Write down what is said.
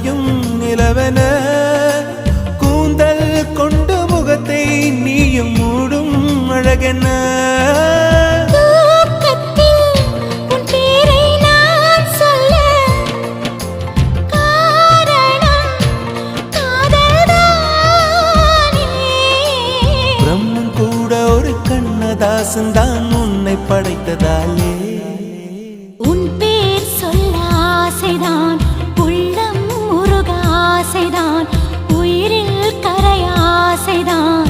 மறையும் நிலவென கூந்தல் கொண்டு முகத்தை நீயும் மூடும் அழகென பிரம்மன் கூட ஒரு கண்ணதாசன் தான் உன்னை படைத்ததாலே உன் பேர் சொல்ல ஆசைதான் உள்ளம் முருக ஆசைதான் உயிரில் கரையாசைதான்